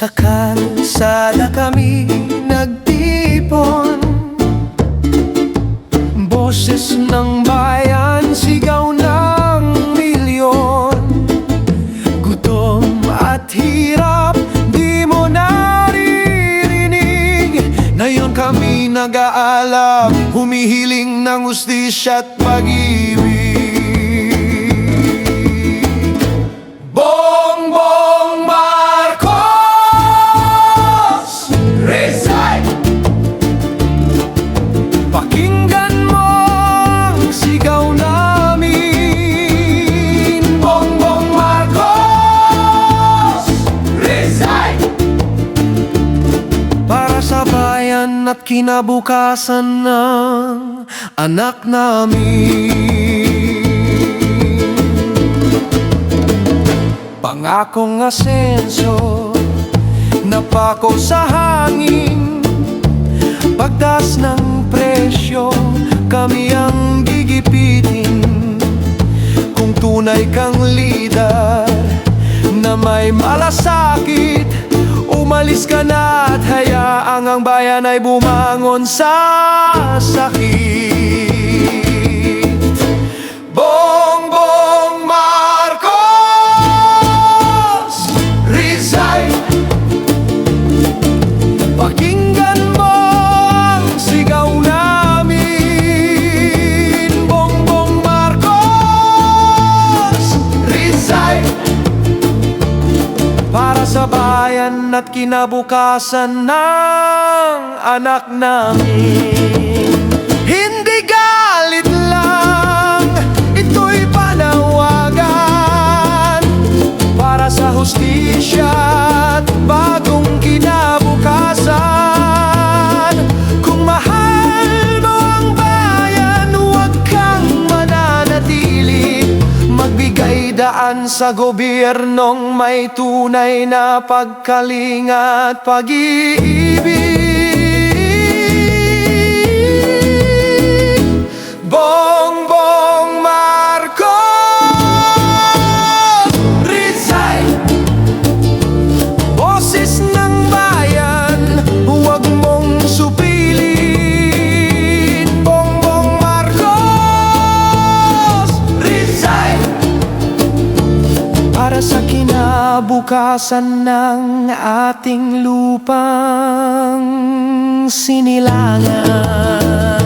Sa kalsada kami nagtipon, boses ng bayan, sigaw ng milyon. Gutom at hirap, di mo naririnig. Ngayon kami nag-aalab, humihiling ng hustisya at pag-ibig. Bongbong Marcos, resign! Pakinggan mo ang sigaw namin. Bongbong Marcos, resign! Para sa bayan at kinabukasan ng anak namin. Pangakong asenso, napako sa hangin. Pagtaas ng presyo, kami ang gigipitin. Kung tunay kang lider na may malasakit, umalis ka na at hayaang ang bayan ay bumangon sa sakit. Bongbong Marcos, resign! Pakinggan mo ang sigaw namin. Bongbong Marcos, resign! Para sa bayan at kinabukasan ng anak namin. Hindi galit lang, ito'y panawagan para sa hustisya at bagong kinabukasan. Kung mahal mo ang bayan, huwag kang mananatili. Magbigay daan sa gobyernong may tunay na pagkalinga at pag-iibig. Bongbong Marcos, resign! Boses ng bayan, huwag mong supilin. Bongbong Marcos, resign! Para sa kinabukasan ng ating lupang sinilangan.